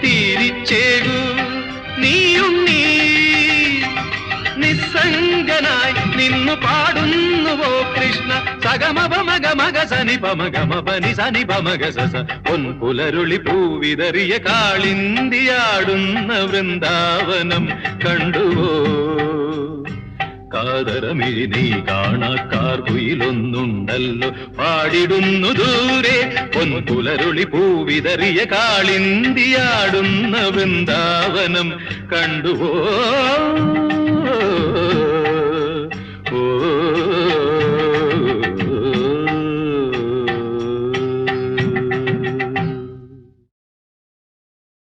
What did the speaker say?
തിരിച്ചേകൂ നീയുണ്ണീ നിസ്സംഗനായി നിന്നു പാടുന്നുവോ കൃഷ്ണ സഗമപ മഗ മഗ സനി പമഗമ പനി സനി പമഗ സസ പൊൻപുലരുളി പൂവിതറിയ കാളിന്തിയാടുന്ന വൃന്ദാവനം കണ്ടുവോ കാതരമിഴി നീ കാണാക്കാർ കുയിലൊന്നുണ്ടല്ലോ പാടിടുന്നു ദൂരെ പൊൻപുലരുളി പൂവിതറിയ കാളിന്തിയാടുന്ന വൃന്ദാവനം കണ്ടുവോ